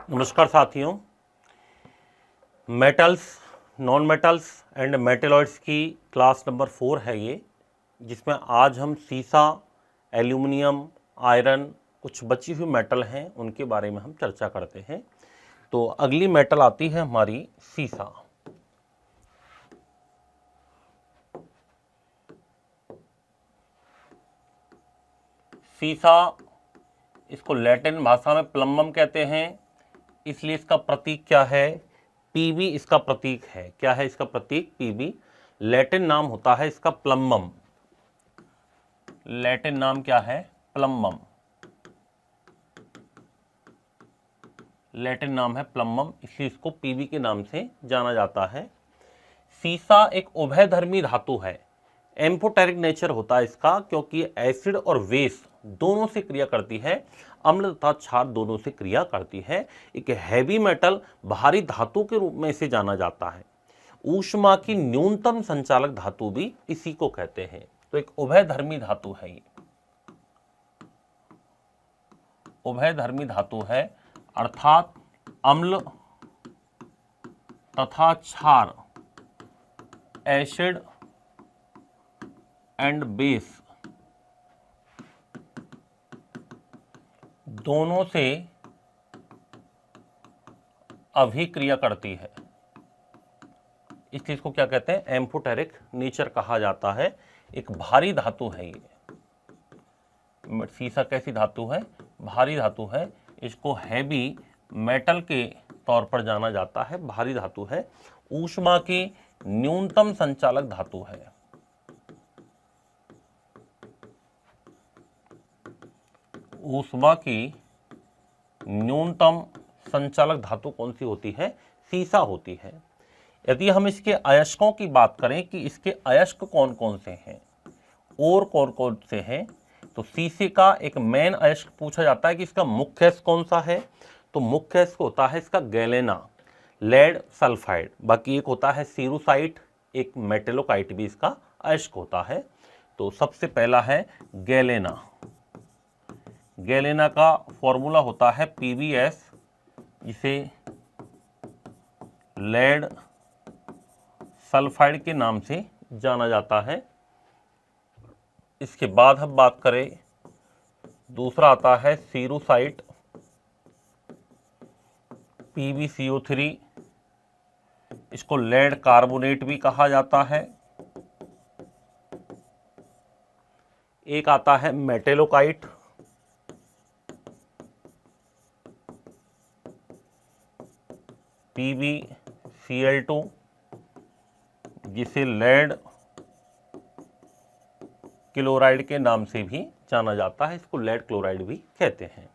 नमस्कार साथियों, metals, non metals and metalloids की क्लास नंबर 4 है ये, जिसमें आज हम सीसा, एल्यूमिनियम, आयरन, कुछ बची हुई मेटल हैं उनके बारे में हम चर्चा करते हैं। तो अगली मेटल आती है हमारी सीसा। सीसा, इसको लैटिन भाषा में प्लम्बम कहते हैं, इसलिए इसका प्रतीक क्या है? पीबी इसका प्रतीक है। क्या है इसका प्रतीक? पीबी। लैटिन नाम होता है इसका प्लम्बम। लैटिन नाम क्या है? प्लम्बम। लैटिन नाम है प्लम्बम, इसलिए इसको पीबी के नाम से जाना जाता है। सीसा एक उभयधर्मी धातु है। एम्फोटेरिक नेचर होता है इसका, क्योंकि एसिड और बेस दोनों से क्रिया करती है, अम्ल तथा क्षार दोनों से क्रिया करती है। एक हैवी मेटल, भारी धातु के रूप में इसे जाना जाता है। ऊष्मा की न्यूनतम संचालक धातु भी इसी को कहते हैं। तो एक उभयधर्मी धातु है ये, उभयधर्मी धातु है, अर्थात अम्ल तथा क्षार, एसिड एंड बेस दोनों से अभिक्रिया करती है। इस चीज को क्या कहते हैं? एम्फोटेरिक नेचर कहा जाता है। एक भारी धातु है ये। सीसा कैसी धातु है? भारी धातु है। इसको हैवी मेटल के तौर पर जाना जाता है। भारी धातु है। ऊष्मा की न्यूनतम संचालक धातु है। ऊष्मा की न्यूनतम संचालक धातु कौन सी होती है? सीसा होती है। यदि हम इसके अयस्कों की बात करें कि इसके अयस्क कौन कौन से हैं और कौन कौन से हैं, तो सीसे का एक मेन अयस्क पूछा जाता है कि इसका मुख्य अयस्क कौन सा है। तो मुख्य अयस्क होता है इसका गैलेना, लेड सल्फाइड। बाकी एक होता है सीरूसाइट, एक मेटेलोकाइट भी इसका अयस्क होता है। तो सबसे पहला है गैलेना। गैलेना का फॉर्मूला होता है PbS, जिसे लेड सल्फाइड के नाम से जाना जाता है। इसके बाद हम बात करें, दूसरा आता है सीरूसाइट, PbCO3। इसको लेड कार्बोनेट भी कहा जाता है। एक आता है मेटेलोकाइट, PbCl2, जिसे लेड क्लोराइड के नाम से भी जाना जाता है। इसको लेड क्लोराइड भी कहते हैं।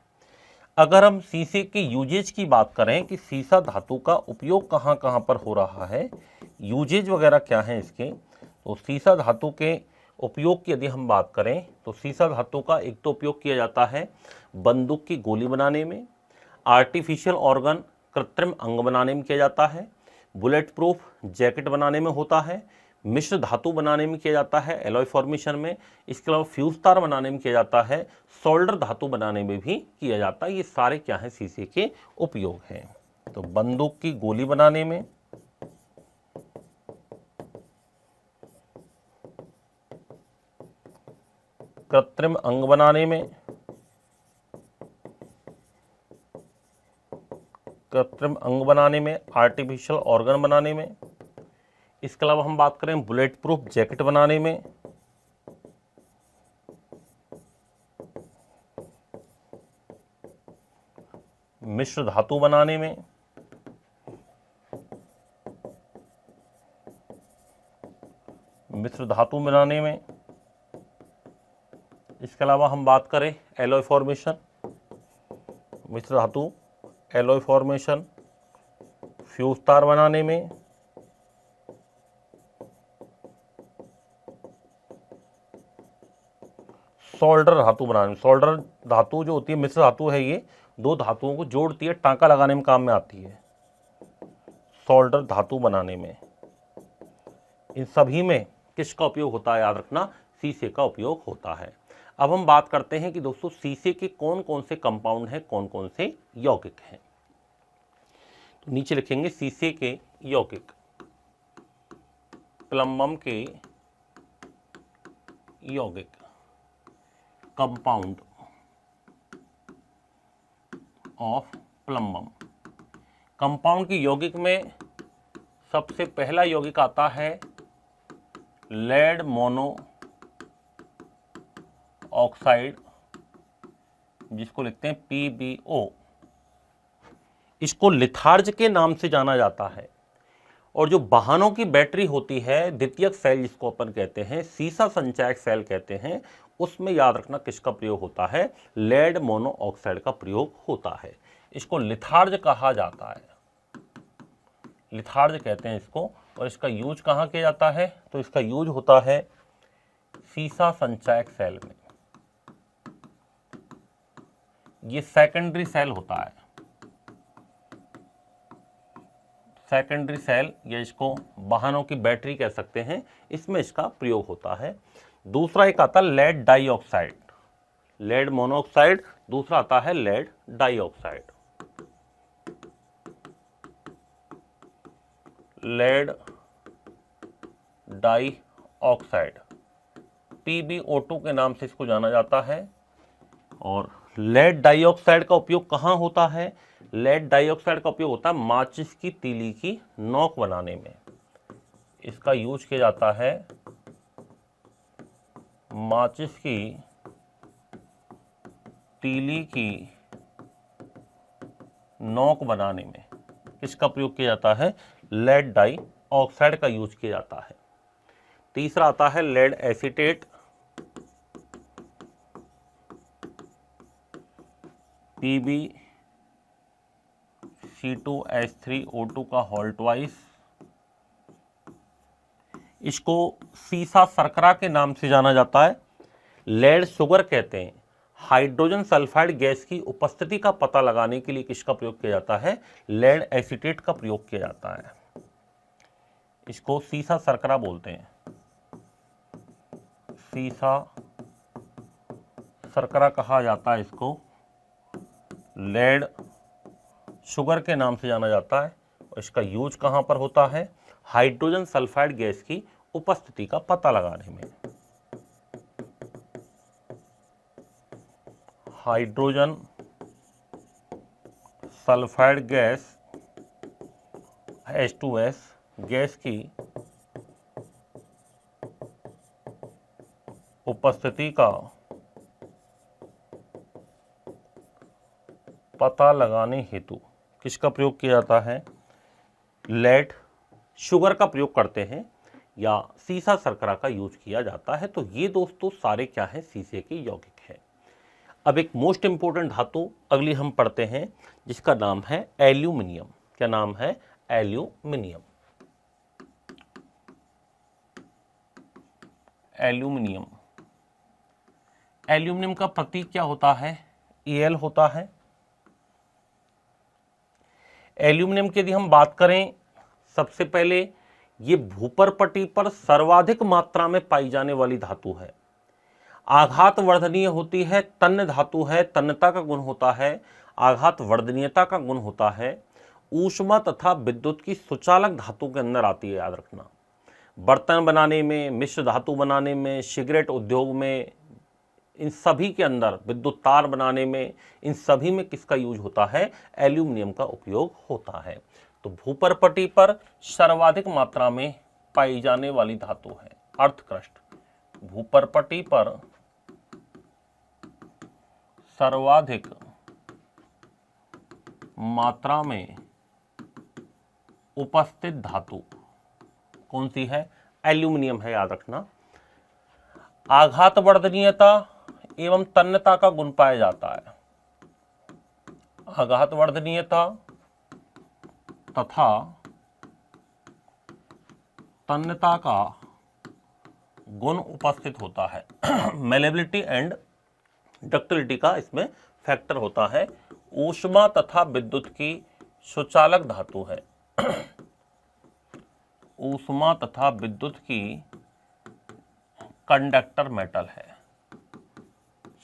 अगर हम सीसे के यूजेज की बात करें कि सीसा धातु का उपयोग कहाँ कहाँ पर हो रहा है, यूजेज वगैरह क्या हैं इसके, तो सीसा धातु के उपयोग की यदि हम बात करें तो सीसा धातु का एक तो उपयोग किया जाता है बंदूक की गोली बनाने में, आर्टिफिशियल ऑर्गन कृत्रिम अंग बनाने में किया जाता है, बुलेट प्रूफ जैकेट बनाने में होता है, मिश्र धातु बनाने में किया जाता है एलॉय फॉर्मेशन में, इसके अलावा फ्यूज तार बनाने में किया जाता है, सोल्डर धातु बनाने में भी किया जाता है। ये सारे क्या हैं? सीसे के उपयोग हैं। तो बंदूक की गोली बनाने में, कृत्रिम अंग बनाने में, कृत्रिम अंग बनाने में, आर्टिफिशियल ऑर्गन बनाने में, इसके अलावा हम बात करें बुलेट प्रूफ जैकेट बनाने में, मिश्र धातु बनाने में, मिश्र धातु बनाने में, इसके अलावा हम बात करें एलॉय फॉर्मेशन, मिश्र धातु एलॉय फॉर्मेशन, फ्यूज तार बनाने में, सोल्डर धातु बनाने में। सोल्डर धातु जो होती है, मिश्र धातु है, ये दो धातुओं को जोड़ती है, टांका लगाने में काम में आती है, सोल्डर धातु बनाने में। इन सभी में किसका उपयोग होता है? याद रखना, सीसे का उपयोग होता है। अब हम बात करते हैं कि दोस्तों सीसे के कौन कौन से कंपाउंड हैं, कौन कौन से यौगिक हैं। नीचे लिखेंगे शीशे के यौगिक, प्लम्बम के यौगिक, कंपाउंड ऑफ प्लम्बम। कंपाउंड की यौगिक में सबसे पहला यौगिक आता है लेड मोनो ऑक्साइड, जिसको लिखते हैं PbO। इसको लिथार्ज के नाम से जाना जाता है। और जो वाहनों की बैटरी होती है, द्वितीयक सेल जिसको अपन कहते हैं, सीसा संचायक सेल कहते हैं, उसमें याद रखना किसका प्रयोग होता है, लेड मोनो ऑक्साइड का प्रयोग होता है। इसको लिथार्ज कहा जाता है, लिथार्ज कहते हैं इसको। और इसका यूज कहाँ किया जाता है, तो इसका यूज होता है सीसा संचायक सेल में। ये सेकेंडरी सेल होता है, सेकेंडरी सेल, या इसको वाहनों की बैटरी कह सकते हैं, इसमें इसका प्रयोग होता है। दूसरा एक आता है लेड डाइऑक्साइड, लेड मोनोऑक्साइड, दूसरा आता है lead dioxide, lead dioxide, PbO2 के नाम से इसको जाना जाता है। और लेड डाइऑक्साइड का उपयोग कहाँ होता है, लेड डाइऑक्साइड का उपयोग होता है माचिस की तीली की नोक बनाने में। इसका यूज किया जाता है माचिस की तीली की नोक बनाने में किसका प्रयोग किया जाता है, लेड डाइऑक्साइड का यूज किया जाता है। तीसरा आता है लेड एसीटेट, PbC2H3O2 का होल ट्वाइस। इसको सीसा शर्करा के नाम से जाना जाता है। लेड शुगर कहते हैं। हाइड्रोजन सल्फाइड गैस की उपस्थिति का पता लगाने के लिए किसका प्रयोग किया जाता है, लेड एसीटेट का प्रयोग किया जाता है। इसको सीसा शर्करा बोलते हैं, सीसा शर्करा कहा जाता है इसको। लेड शुगर के नाम से जाना जाता है। और इसका यूज कहाँ पर होता है, हाइड्रोजन सल्फाइड गैस की उपस्थिति का पता लगाने में। Hydrogen sulphide gas H2S gas की उपस्थिति का पता लगाने हेतु किसका प्रयोग किया जाता है, लेड शुगर का प्रयोग करते हैं या सीसा शर्करा का यूज किया जाता है। तो ये दोस्तों सारे क्या है, शीशे के यौगिक है। अब एक मोस्ट इंपोर्टेंट धातु अगली हम पढ़ते हैं जिसका नाम है एल्यूमिनियम। क्या नाम है, एल्यूमिनियम। एल्यूमिनियम, एल्यूमिनियम का प्रतीक क्या होता है, Al होता है। एल्यूमिनियम की यदि हम बात करें, सबसे पहले ये भूपर्पटी पर सर्वाधिक मात्रा में पाई जाने वाली धातु है। आघात वर्धनीय होती है, तन्य धातु है, तन्यता का गुण होता है, आघात वर्धनीयता का गुण होता है। ऊष्मा तथा विद्युत की सुचालक धातु के अंदर आती है, याद रखना। बर्तन बनाने में, मिश्र धातु बनाने में, सिगरेट उद्योग में, इन सभी के अंदर, विद्युत तार बनाने में, इन सभी में किसका यूज होता है, एल्यूमिनियम का उपयोग होता है। तो भूपर्पटी पर सर्वाधिक मात्रा में पाई जाने वाली धातु है अर्थक्रस्ट। भूपर्पटी पर सर्वाधिक मात्रा में उपस्थित धातु कौन सी है, एल्यूमिनियम है, याद रखना। आघात वर्धनीयता एवं तन्यता का गुण पाया जाता है। आघात वर्धनीयता तथा तन्यता का गुण उपस्थित होता है। मेलेबिलिटी एंड डक्टिलिटी का इसमें फैक्टर होता है। ऊष्मा तथा विद्युत की सुचालक धातु है। ऊष्मा तथा विद्युत की कंडक्टर मेटल है,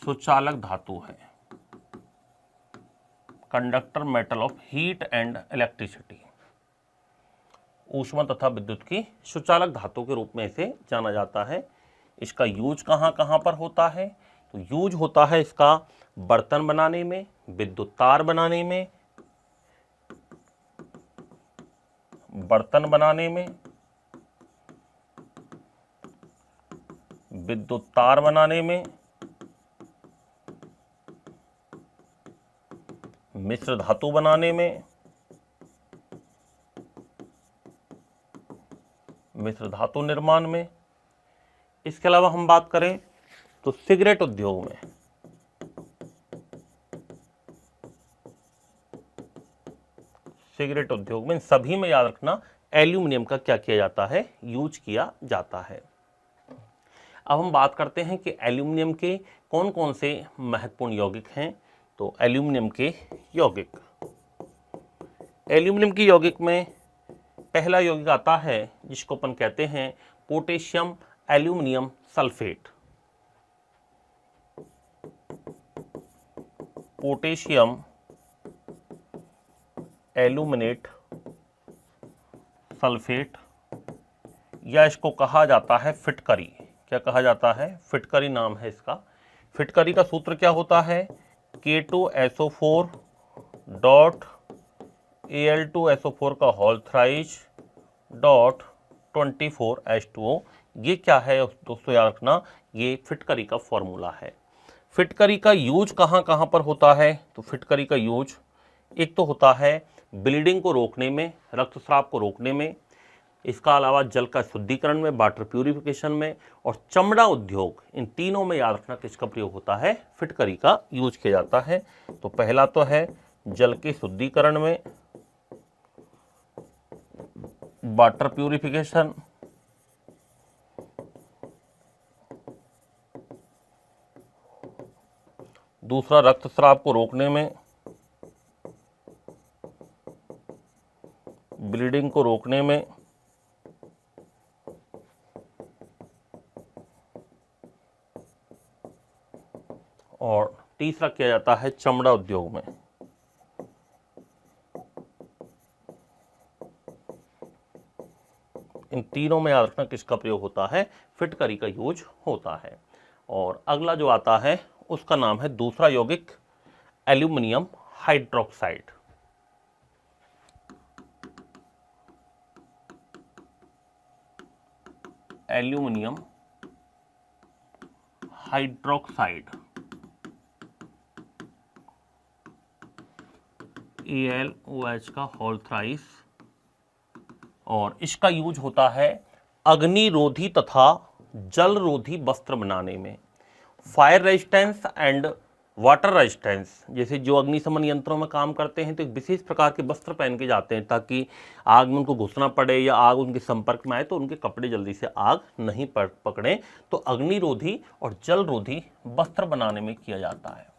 सुचालक धातु है, conductor metal of heat and electricity, ऊष्मा तथा विद्युत की सुचालक धातु के रूप में इसे जाना जाता है। इसका यूज कहाँ कहाँ पर होता है? तो यूज होता है इसका बर्तन बनाने में, विद्युत तार बनाने में, बर्तन बनाने में, विद्युत तार बनाने में, मिश्र धातु बनाने में, मिश्र धातु निर्माण में। इसके अलावा हम बात करें तो सिगरेट उद्योग में, सिगरेट उद्योग में, इन सभी में याद रखना एल्यूमिनियम का क्या किया जाता है? यूज किया जाता है। अब हम बात करते हैं कि एल्यूमिनियम के कौन कौन से महत्वपूर्ण यौगिक हैं। तो एल्यूमिनियम के यौगिक, एल्यूमिनियम की यौगिक में पहला यौगिक आता है जिसको अपन कहते हैं potassium aluminium sulphate. Potassium aluminate sulphate, या इसको कहा जाता है फिटकरी। क्या कहा जाता है? फिटकरी नाम है इसका। फिटकरी का सूत्र क्या होता है? K2SO4 डॉट Al2SO4 का होल थ्राइज डॉट 24H2O। ये क्या है दोस्तों? याद रखना, ये फिटकरी का फॉर्मूला है। फिटकरी का यूज कहाँ कहाँ पर होता है? तो फिटकरी का यूज एक तो होता है ब्लीडिंग को रोकने में, रक्तस्राव को रोकने में, इसका अलावा जल का शुद्धिकरण में, वाटर प्यूरिफिकेशन में, और चमड़ा उद्योग, इन तीनों में याद रखना किसका प्रयोग होता है? फिटकरी का यूज किया जाता है। तो पहला तो है जल के शुद्धिकरण में, वाटर प्यूरिफिकेशन, दूसरा रक्तस्राव को रोकने में, ब्लीडिंग को रोकने में, और तीसरा किया जाता है चमड़ा उद्योग में। इन तीनों में याद रखना किसका प्रयोग होता है? फिटकरी का यूज होता है। और अगला जो आता है उसका नाम है दूसरा यौगिक aluminium hydroxide. Aluminium hydroxide, AlOH का होल थ्राइस, और इसका यूज होता है अग्निरोधी तथा जलरोधी वस्त्र बनाने में, fire resistance and water resistance. जैसे जो अग्निशमन यंत्रों में काम करते हैं तो एक विशेष प्रकार के वस्त्र पहन के जाते हैं ताकि आग में उनको घुसना पड़े या आग उनके संपर्क में आए तो उनके कपड़े जल्दी से आग नहीं पकड़े। तो अग्निरोधी और जलरोधी वस्त्र बनाने में किया जाता है।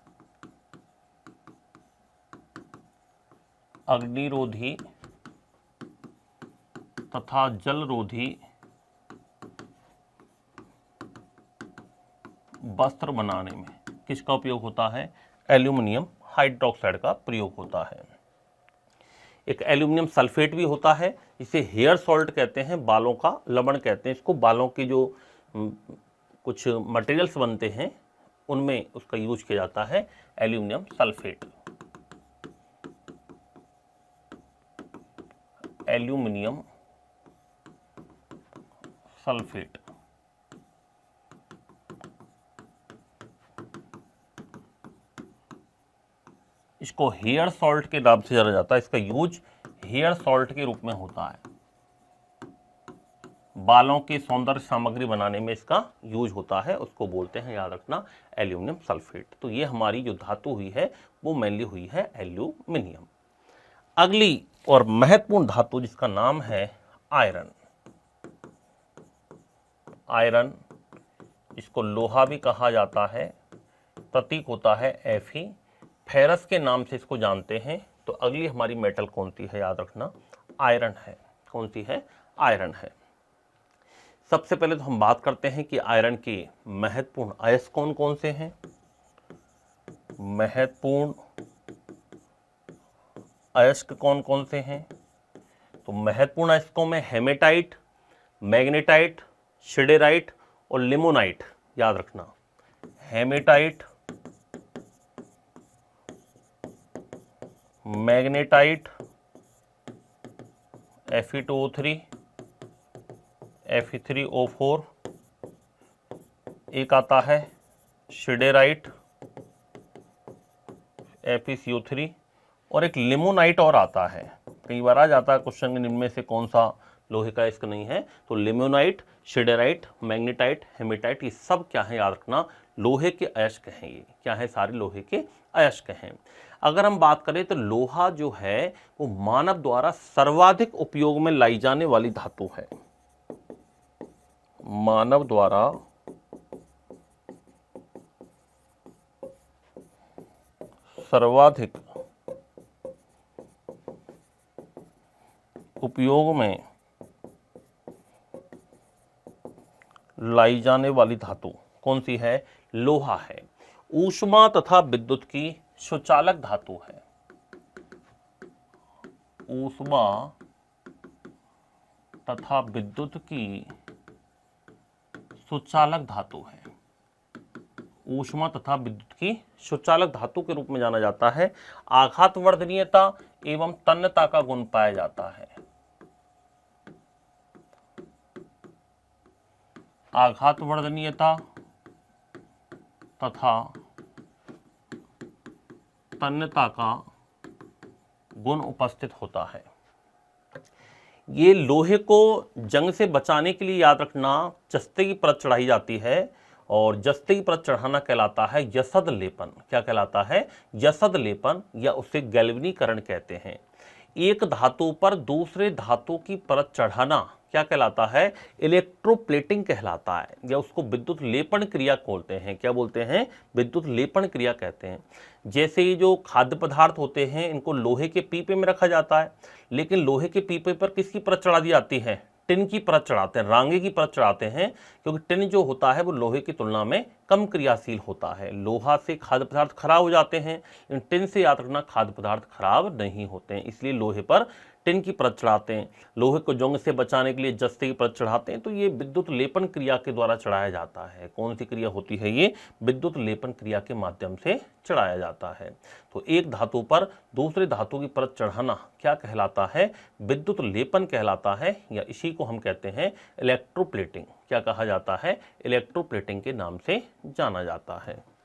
अग्निरोधी तथा जलरोधी वस्त्र बनाने में किसका उपयोग होता है? एल्यूमिनियम हाइड्रोक्साइड का प्रयोग होता है। एक एल्यूमिनियम सल्फेट भी होता है, इसे हेयर सॉल्ट कहते हैं, बालों का लवण कहते हैं इसको। बालों के जो कुछ मटेरियल्स बनते हैं उनमें उसका यूज किया जाता है एल्यूमिनियम सल्फेट। एल्यूमिनियम सल्फेट, इसको हेयर सॉल्ट के नाम से जाना जाता है। इसका यूज हेयर सॉल्ट के रूप में होता है, बालों की सौंदर्य सामग्री बनाने में इसका यूज होता है, उसको बोलते हैं, याद रखना, एल्यूमिनियम सल्फेट। तो ये हमारी जो धातु हुई है वो मेनली हुई है एल्यूमिनियम। अगली और महत्वपूर्ण धातु जिसका नाम है आयरन। आयरन, इसको लोहा भी कहा जाता है, प्रतीक होता है Fe, फेरस के नाम से इसको जानते हैं। तो अगली हमारी मेटल कौन सी है? याद रखना, आयरन है। कौन सी है? आयरन है। सबसे पहले तो हम बात करते हैं कि आयरन के महत्वपूर्ण अयस्क कौन कौन से हैं। महत्वपूर्ण अयस्क कौन कौन से हैं? तो महत्वपूर्ण अयस्कों में हेमेटाइट, मैग्नेटाइट, सिडेराइट और लिमोनाइट याद रखना। हेमेटाइट, मैग्नेटाइट, Fe2O3, Fe3O4, एक आता है सिडेराइट, FeCO3 और एक लिमोनाइट और आता है। कई बार आ जाता है क्वेश्चन में निम्न में से कौन सा लोहे का अयस्क नहीं है, तो लिमोनाइट, सिडेराइट, मैग्नेटाइट, हेमेटाइट, ये सब क्या है याद रखना, लोहे के अयस्क हैं। ये क्या है? सारे लोहे के अयस्क हैं। अगर हम बात करें तो लोहा जो है वो मानव द्वारा सर्वाधिक उपयोग में लाई जाने वाली धातु है। मानव द्वारा सर्वाधिक उपयोग में लाई जाने वाली धातु कौन सी है? लोहा है। ऊष्मा तथा विद्युत की सुचालक धातु है। ऊष्मा तथा विद्युत की सुचालक धातु है। ऊष्मा तथा विद्युत की सुचालक धातु के रूप में जाना जाता है। आघात वर्धनीयता एवं तन्यता का गुण पाया जाता है। आघात वर्धनीयता तथा तन्यता का गुण उपस्थित होता है। ये लोहे को जंग से बचाने के लिए याद रखना जस्ते की परत चढ़ाई जाती है और जस्ते की परत चढ़ाना कहलाता है यसद लेपन। क्या कहलाता है? यसद लेपन, या उसे गैल्वनीकरण कहते हैं। एक धातु पर दूसरे धातु की परत चढ़ाना क्या कहलाता है? इलेक्ट्रोप्लेटिंग कहलाता है, या उसको विद्युत लेपन क्रिया बोलते हैं। क्या बोलते हैं? विद्युत लेपन क्रिया कहते हैं। जैसे ये जो खाद्य पदार्थ होते हैं इनको लोहे के पीपे में रखा जाता है, लेकिन लोहे के पीपे पर किसकी परत चढ़ा दी जाती है? टिन की परत चढ़ाते हैं, रांगे की परत चढ़ाते हैं, क्योंकि टिन जो होता है वो लोहे की तुलना में कम क्रियाशील होता है। लोहा से खाद्य पदार्थ खराब हो जाते हैं, इन टिन से याद रखना खाद्य पदार्थ खराब नहीं होते हैं, इसलिए लोहे पर टिन की परत चढ़ाते हैं। लोहे को जंग से बचाने के लिए जस्ते की परत चढ़ाते हैं, तो ये विद्युत लेपन क्रिया के द्वारा चढ़ाया जाता है। कौन सी क्रिया होती है ये? विद्युत लेपन क्रिया के माध्यम से चढ़ाया जाता है। तो एक धातु पर दूसरे धातु की परत चढ़ाना क्या कहलाता है? विद्युत लेपन कहलाता है, या इसी को हम कहते हैं इलेक्ट्रोप्लेटिंग। क्या कहा जाता है? इलेक्ट्रोप्लेटिंग के नाम से जाना जाता है।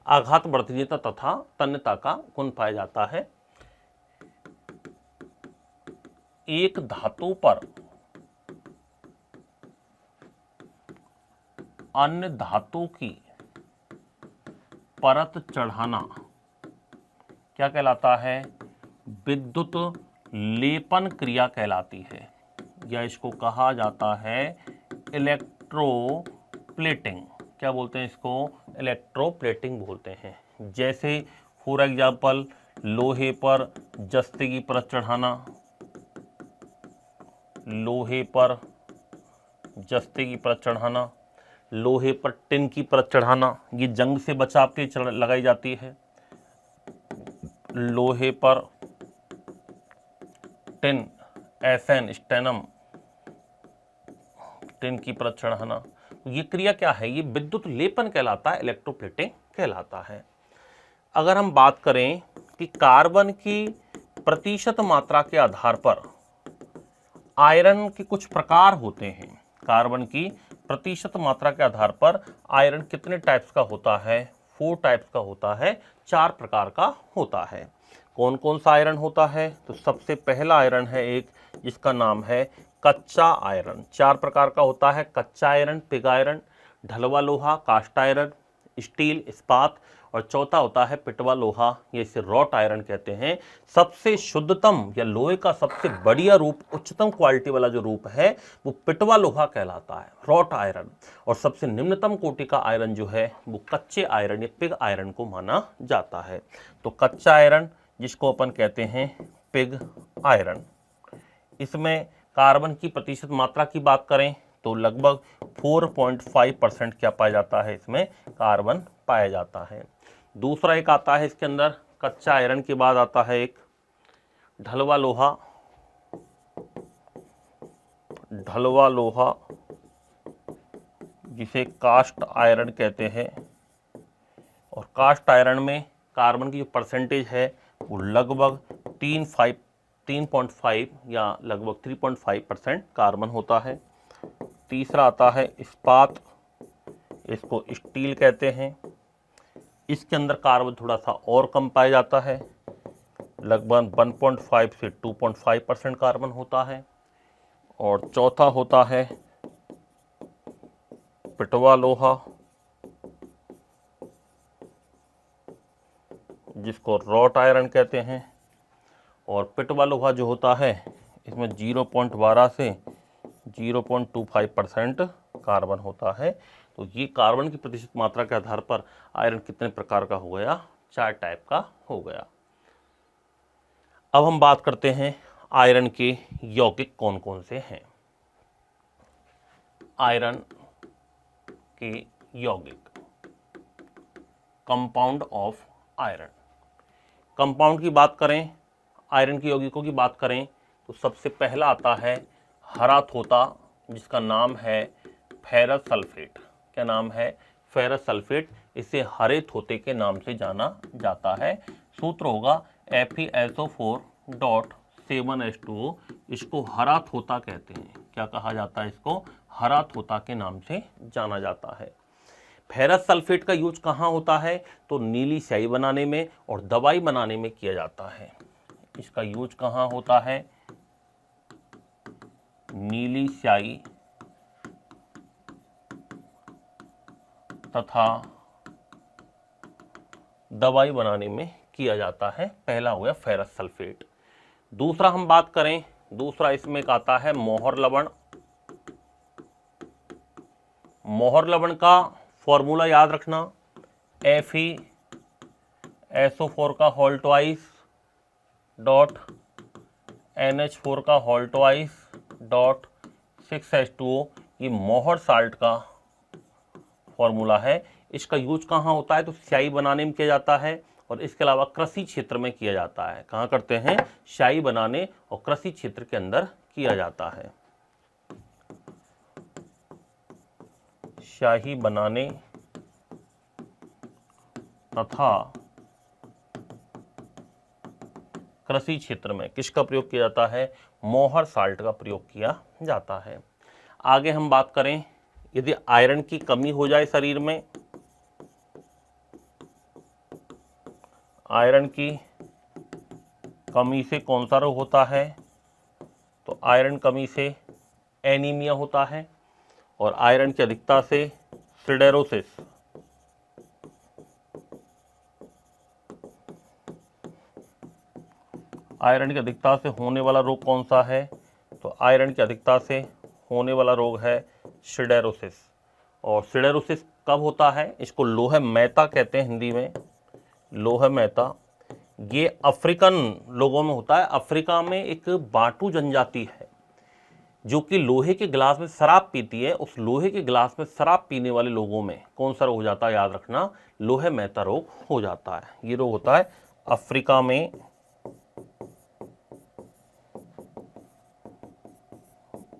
आघात वर्धनीयता तथा तन्यता का गुण पाया जाता है। एक धातु पर अन्य धातु की परत चढ़ाना क्या कहलाता है? विद्युत लेपन क्रिया कहलाती है, या इसको कहा जाता है इलेक्ट्रोप्लेटिंग। क्या बोलते हैं इसको? इलेक्ट्रोप्लेटिंग बोलते हैं। जैसे फॉर एग्जाम्पल लोहे पर जस्ते की परत चढ़ाना, लोहे पर जस्ते की परत चढ़ाना, लोहे पर टिन की परत चढ़ाना, ये जंग से बचाव के लिए लगाई जाती है। लोहे पर टिन, एसन, स्टेनम, टिन की परत चढ़ाना, ये क्रिया क्या है? ये विद्युत लेपन कहलाता है, इलेक्ट्रोप्लेटिंग कहलाता है। अगर हम बात करें कि कार्बन की प्रतिशत मात्रा के आधार पर आयरन के कुछ प्रकार होते हैं। कार्बन की प्रतिशत मात्रा के आधार पर आयरन कितने टाइप्स का होता है? 4 टाइप्स का होता है, 4 प्रकार का होता है। कौन कौन सा आयरन होता है? तो सबसे पहला आयरन है एक जिसका नाम है कच्चा आयरन। 4 प्रकार का होता है। कच्चा आयरन, पिग आयरन, ढलवा लोहा, कास्ट आयरन, स्टील, इस्पात और चौथा होता है पिटवा लोहा, ये इसे रॉट आयरन कहते हैं। सबसे शुद्धतम या लोहे का सबसे बढ़िया रूप, उच्चतम क्वालिटी वाला जो रूप है वो पिटवा लोहा कहलाता है, रॉट आयरन। और सबसे निम्नतम कोटि का आयरन जो है वो कच्चे आयरन या पिग आयरन को माना जाता है। तो कच्चा आयरन जिसको अपन कहते हैं पिग आयरन, इसमें कार्बन की प्रतिशत मात्रा की बात करें तो लगभग 4.5% क्या पाया जाता है, इसमें कार्बन पाया जाता है। दूसरा एक आता है इसके अंदर, कच्चा आयरन के बाद आता है एक ढलवा लोहा। ढलवा लोहा जिसे कास्ट आयरन कहते हैं, और कास्ट आयरन में कार्बन की जो परसेंटेज है वो लगभग 3.5 या लगभग 3.5% कार्बन होता है। तीसरा आता है इस्पात, इसको स्टील कहते हैं। इसके अंदर कार्बन थोड़ा सा और कम पाया जाता है, लगभग 1.5 से 2.5% कार्बन होता है। और चौथा होता है पिटवा लोहा, जिसको रॉट आयरन कहते हैं। और पिटवा लोहा जो होता है इसमें 0.12 से 0.25% कार्बन होता है। तो ये कार्बन की प्रतिशत मात्रा के आधार पर आयरन कितने प्रकार का हो गया, 4 टाइप का हो गया। अब हम बात करते हैं आयरन के यौगिक कौन कौन से हैं। आयरन के यौगिक, कंपाउंड ऑफ आयरन। कंपाउंड की बात करें, आयरन के यौगिकों की बात करें तो सबसे पहला आता है हरा थोता, जिसका नाम है फेरस सल्फेट। क्या नाम है, फेरस सल्फेट। इसे हरे थोते के नाम से जाना जाता है। सूत्र होगा FeSO4.7H2O। इसको हरा थोता कहते हैं। क्या कहा जाता है, इसको हरा थोता के नाम से जाना जाता है। फेरस सल्फेट का यूज कहाँ होता है, तो नीली स्याही बनाने में और दवाई बनाने में किया जाता है। इसका यूज कहाँ होता है, नीली स्याही तथा दवाई बनाने में किया जाता है। पहला हो गया फेरस सल्फेट। दूसरा हम बात करें, दूसरा इसमें एक आता है मोहर लवण। मोहर लवण का फॉर्मूला याद रखना, FeSO4 का होल ट्वाइस डॉट NH4 का होल ट्वाइस डॉट 6H2O। ये मोहर साल्ट का फॉर्मूला है। इसका यूज कहाँ होता है, तो स्याही बनाने में किया जाता है और इसके अलावा कृषि क्षेत्र में किया जाता है। कहाँ करते हैं, स्याही बनाने और कृषि क्षेत्र के अंदर किया जाता है। स्याही बनाने तथा कृषि क्षेत्र में किसका प्रयोग किया जाता है, मोहर साल्ट का प्रयोग किया जाता है। आगे हम बात करें, यदि आयरन की कमी हो जाए शरीर में, आयरन की कमी से कौन सा रोग होता है, तो आयरन कमी से एनीमिया होता है। और आयरन की अधिकता से सिडेरोसिस, आयरन की अधिकता से होने वाला रोग कौन सा है, तो आयरन की अधिकता से होने वाला रोग है सिडेरोसिस। और सिडेरोसिस कब होता है, इसको लोहे मैता कहते हैं हिंदी में, लोहे मैता। ये अफ्रीकन लोगों में होता है। अफ्रीका में एक बाटू जनजाति है जो कि लोहे के गिलास में शराब पीती है। उस लोहे के गिलास में शराब पीने वाले लोगों में कौन सा रोग हो जाता है, याद रखना, लोहे मैता रोग हो जाता है। ये रोग होता है अफ्रीका में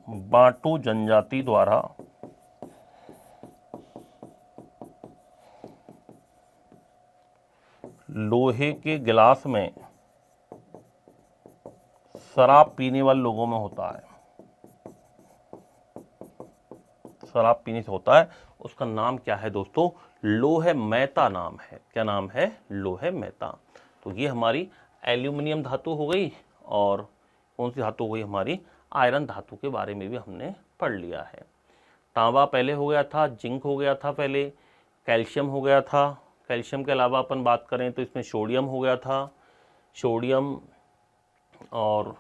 बाटू जनजाति द्वारा लोहे के गिलास में शराब पीने वाले लोगों में होता है। शराब पीने से होता है। उसका नाम क्या है दोस्तों, लोहे मैता नाम है। क्या नाम है, लोहे मैता। तो ये हमारी एल्यूमिनियम धातु हो गई, और कौन सी धातु हो गई हमारी, आयरन धातु के बारे में भी हमने पढ़ लिया है। तांबा पहले हो गया था, जिंक हो गया था पहले, कैल्शियम हो गया था, कैल्शियम के अलावा अपन बात करें तो इसमें सोडियम हो गया था, सोडियम, और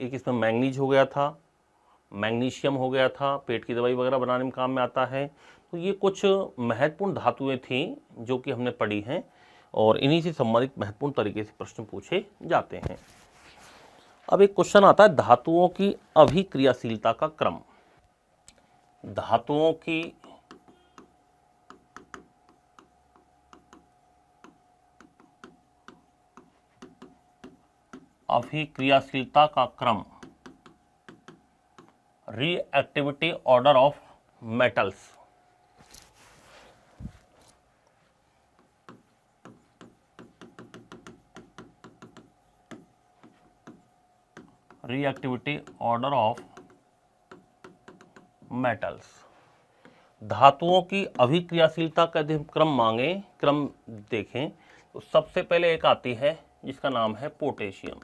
एक इसमें मैंगनीज हो गया था, मैग्नीशियम हो गया था, पेट की दवाई वगैरह बनाने में काम में आता है। तो ये कुछ महत्वपूर्ण धातुएं थीं जो कि हमने पढ़ी हैं और इन्हीं से संबंधित महत्वपूर्ण तरीके से प्रश्न पूछे जाते हैं। अब एक क्वेश्चन आता है धातुओं की अभिक्रियाशीलता का क्रम। धातुओं की अभिक्रियाशीलता का क्रम, reactivity order of metals. Reactivity order of metals. धातुओं की अभिक्रियाशीलता का यदि हम क्रम मांगे, क्रम देखें तो सबसे पहले एक आती है जिसका नाम है पोटेशियम।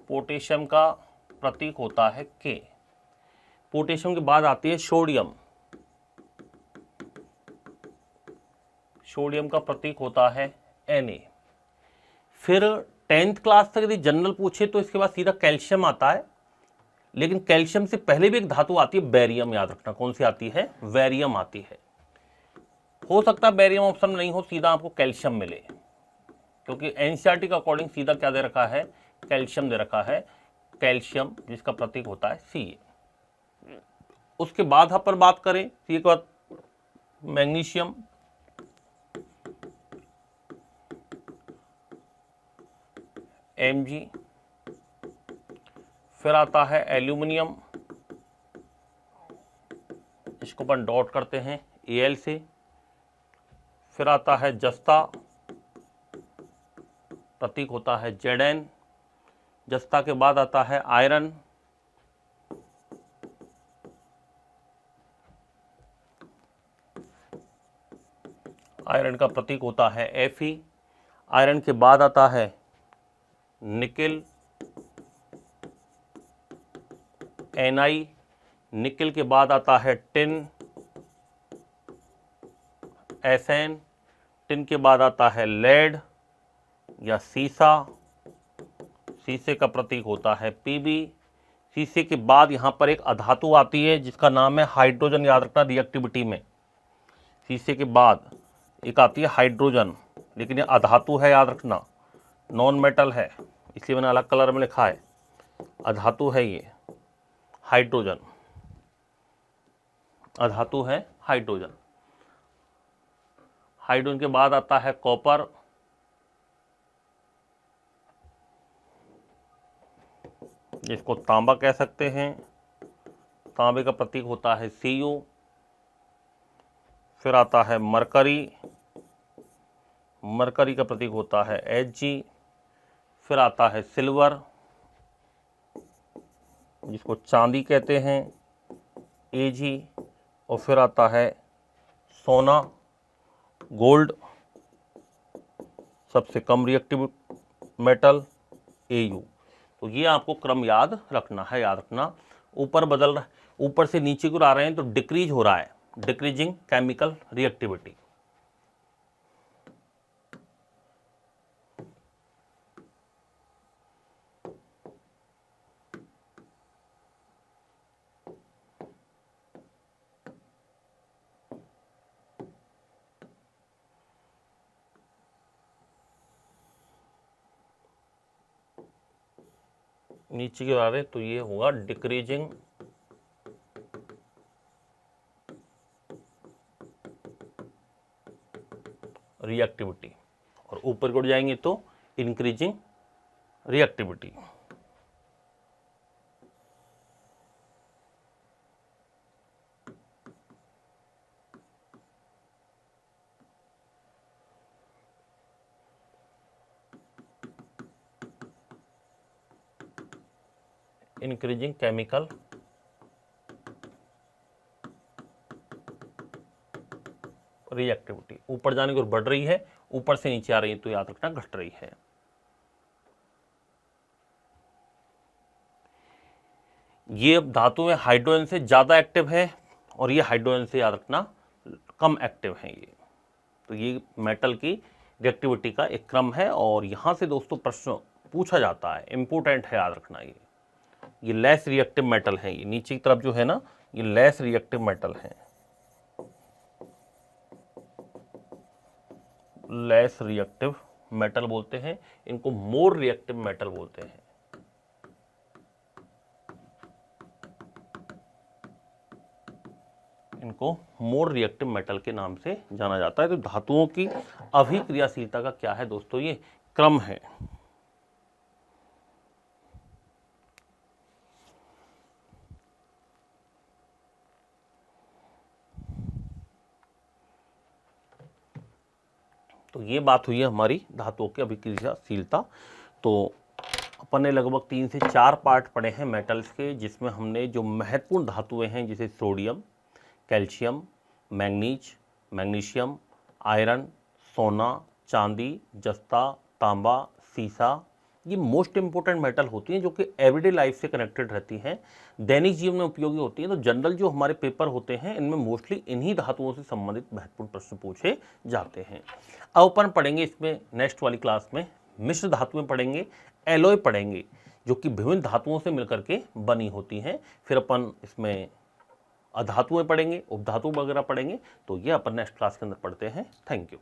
पोटेशियम का प्रतीक होता है के। पोटेशियम के बाद आती है सोडियम। सोडियम का प्रतीक होता है Na। फिर 10th क्लास तक यदि जनरल पूछे तो इसके बाद सीधा कैल्शियम आता है, लेकिन कैल्शियम से पहले भी एक धातु आती है बेरियम। याद रखना कौन सी आती है, बेरियम आती है। हो सकता है बेरियम ऑप्शन में नहीं हो, सीधा आपको कैल्शियम मिले, क्योंकि एनसीईआरटी का अकॉर्डिंग सीधा क्या दे रखा है, कैल्शियम दे रखा है। कैल्शियम जिसका प्रतीक होता है Ca। उसके बाद अपन बात करें Ca के बाद मैग्नीशियम, Mg, फिर आता है एल्यूमिनियम, इसको अपन डॉट करते हैं Al से। फिर आता है जस्ता, प्रतीक होता है Zn। जस्ता के बाद आता है आयरन, आयरन का प्रतीक होता है Fe। आयरन के बाद आता है निकेल, Ni। निकेल के बाद आता है टिन, Sn। टिन के बाद आता है लेड या सीसा, शीशे का प्रतीक होता है Pb। शीशे के बाद यहाँ पर एक अधातु आती है जिसका नाम है हाइड्रोजन। याद रखना रिएक्टिविटी में शीशे के बाद एक आती है हाइड्रोजन, लेकिन ये अधातु है, याद रखना नॉन मेटल है, इसलिए मैंने अलग कलर में लिखा है। अधातु है ये, हाइड्रोजन अधातु है, हाइड्रोजन। हाइड्रोजन के बाद आता है कॉपर, जिसको तांबा कह सकते हैं। तांबे का प्रतीक होता है Cu। फिर आता है मरकरी, मरकरी का प्रतीक होता है Hg। फिर आता है सिल्वर, जिसको चांदी कहते हैं, Ag। और फिर आता है सोना, गोल्ड, सबसे कम रिएक्टिव मेटल Au। तो ये आपको क्रम याद रखना है। याद रखना ऊपर बदल रहा, ऊपर से नीचे को आ रहे हैं तो डिक्रीज हो रहा है, डिक्रीजिंग केमिकल रिएक्टिविटी। नीचे की ओर आ रहे तो ये होगा डिक्रीजिंग रिएक्टिविटी, और ऊपर की ओर जाएंगे तो increasing reactivity. Increasing chemical reactivity. ऊपर जाने की ओर बढ़ रही है, ऊपर से नीचे आ रही है तो याद रखना घट रही है। ये धातुएं हाइड्रोजन से ज्यादा एक्टिव है और ये हाइड्रोजन से याद रखना कम एक्टिव है ये। तो ये मेटल की रिएक्टिविटी का एक क्रम है और यहाँ से दोस्तों प्रश्न पूछा जाता है, इंपॉर्टेंट है याद रखना। ये लेस रिएक्टिव मेटल है, ये नीचे की तरफ जो है ना ये लेस रिएक्टिव मेटल है, लेस रिएक्टिव मेटल बोलते हैं, इनको मोर रिएक्टिव मेटल बोलते हैं। इनको मोर रिएक्टिव मेटल के नाम से जाना जाता है। तो धातुओं की अभिक्रियाशीलता का क्या है दोस्तों, ये क्रम है। तो ये बात हुई है हमारी धातुओं की अभिक्रियाशीलता। तो अपन ने लगभग 3 से 4 पार्ट पढ़े हैं मेटल्स के, जिसमें हमने जो महत्वपूर्ण धातुएं हैं जैसे sodium, calcium, manganese, magnesium, iron, सोना, चांदी, जस्ता, तांबा, सीसा, ये मोस्ट इंपॉर्टेंट मेटल होती हैं जो कि एवरीडे लाइफ से कनेक्टेड रहती हैं, दैनिक जीवन में उपयोगी होती हैं। तो जनरल जो हमारे पेपर होते हैं इनमें मोस्टली इन्हीं धातुओं से संबंधित महत्वपूर्ण प्रश्न पूछे जाते हैं। अब अपन पढ़ेंगे इसमें नेक्स्ट वाली क्लास में मिश्र धातुएं पढ़ेंगे, एलॉय पढ़ेंगे जो कि विभिन्न धातुओं से मिलकर के बनी होती हैं। फिर अपन इसमें अधातुएं पढ़ेंगे, उपधातु वगैरह पढ़ेंगे। तो ये अपन नेक्स्ट क्लास के अंदर पढ़ते हैं। Thank you.